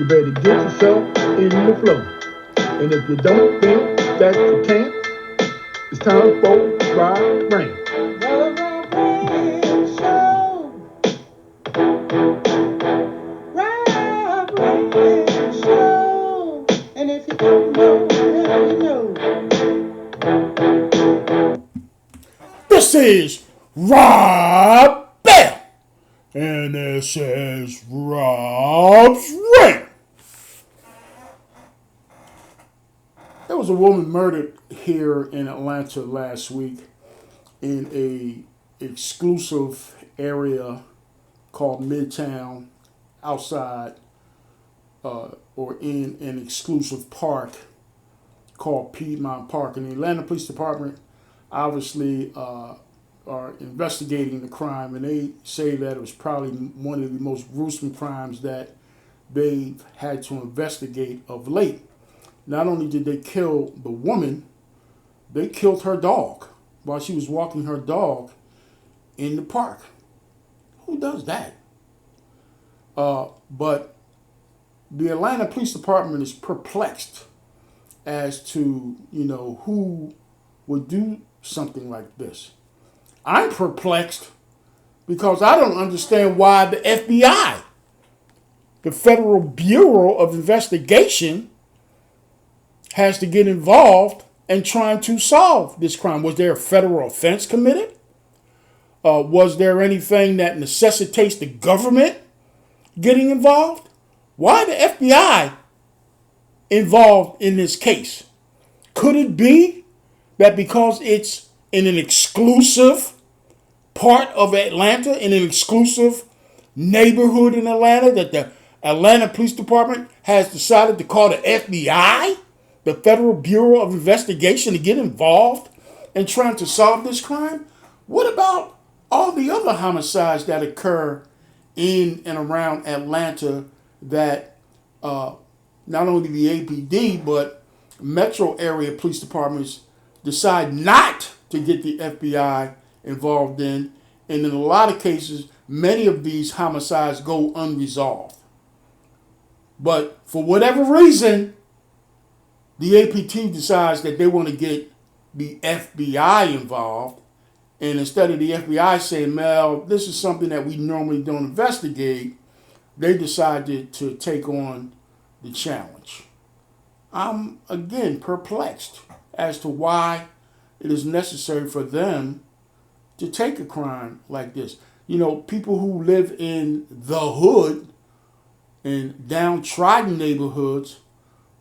You better get yourself in the flow. And if you don't think that you can, it's time for Rob Rant. The Rob Rant Show. Rob Rant Show. And if you don't know, now you know. This is Rob Bell. And this is Rob's Rant. There was a woman murdered here in Atlanta last week in a exclusive area called Midtown, outside or in an exclusive park called Piedmont Park. And the Atlanta Police Department obviously are investigating the crime, and they say that it was probably one of the most gruesome crimes that they've had to investigate of late. Not only did they kill the woman, they killed her dog while she was walking her dog in the park. Who does that? But the Atlanta Police Department is perplexed as to, who would do something like this. I'm perplexed because I don't understand why the FBI, the Federal Bureau of Investigation, has to get involved in trying to solve this crime. Was there a federal offense committed? Was there anything that necessitates the government getting involved? Why the FBI involved in this case? Could it be that because it's in an exclusive part of Atlanta, in an exclusive neighborhood in Atlanta, that the Atlanta Police Department has decided to call the FBI, the Federal Bureau of Investigation, to get involved in trying to solve this crime? What about all the other homicides that occur in and around Atlanta that not only the APD but metro area police departments decide not to get the FBI involved in? And in a lot of cases, many of these homicides go unresolved. But for whatever reason, the APT decides that they want to get the FBI involved. And instead of the FBI saying, Mel, this is something that we normally don't investigate, they decided to take on the challenge. I'm, again, perplexed as to why it is necessary for them to take a crime like this. People who live in the hood and downtrodden neighborhoods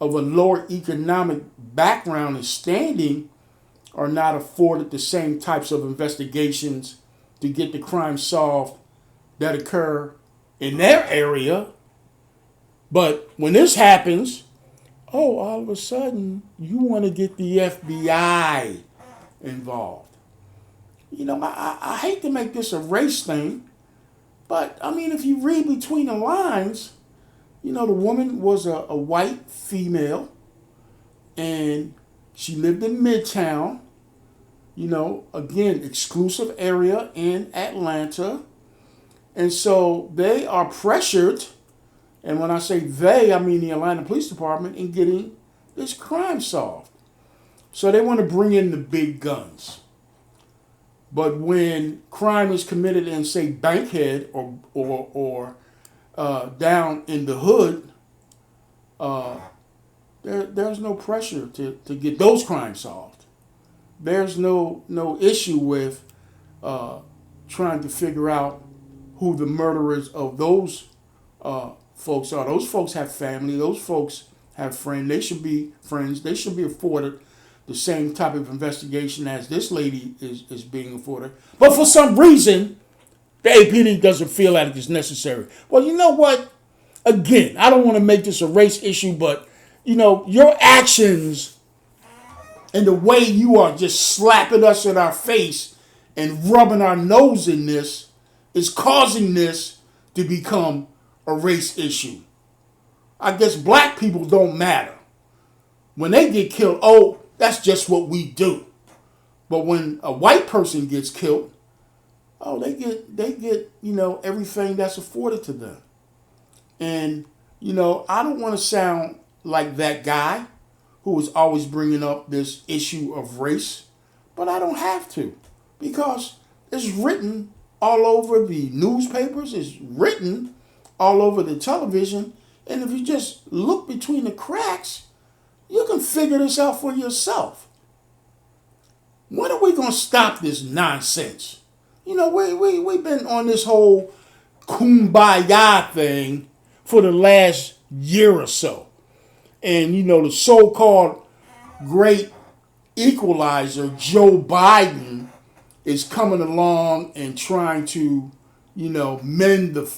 of a lower economic background and standing are not afforded the same types of investigations to get the crime solved that occur in their area. But when this happens, all of a sudden, you want to get the FBI involved. I hate to make this a race thing, but if you read between the lines, the woman was a white female, and she lived in Midtown, again, exclusive area in Atlanta. And so they are pressured, and when I say they, I mean the Atlanta Police Department, in getting this crime solved. So they want to bring in the big guns. But when crime is committed in, say, Bankhead or down in the hood, there's no pressure to get those crimes solved. There's no issue with trying to figure out who the murderers of those folks are. Those folks have family. Those folks have friends. They should be friends. They should be afforded the same type of investigation as this lady is being afforded. But for some reason, the APD doesn't feel that it is necessary. Well, you know what? Again, I don't want to make this a race issue, but, your actions and the way you are just slapping us in our face and rubbing our nose in this is causing this to become a race issue. I guess black people don't matter. When they get killed, that's just what we do. But when a white person gets killed, they get everything that's afforded to them. And, I don't want to sound like that guy who is always bringing up this issue of race, but I don't have to because it's written all over the newspapers, it's written all over the television, and if you just look between the cracks, you can figure this out for yourself. When are we going to stop this nonsense? We've been on this whole kumbaya thing for the last year or so. And, the so called great equalizer, Joe Biden, is coming along and trying to, mend the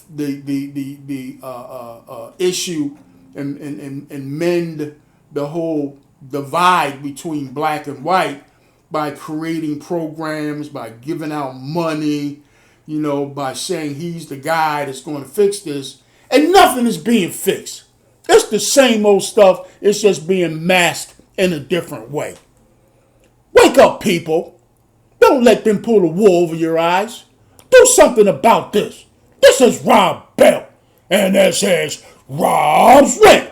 issue and mend the whole divide between black and white by creating programs, by giving out money, by saying he's the guy that's going to fix this. And nothing is being fixed. It's the same old stuff. It's just being masked in a different way. Wake up, people. Don't let them pull the wool over your eyes. Do something about this. This is Rob Bell. And this is Rob's Rant.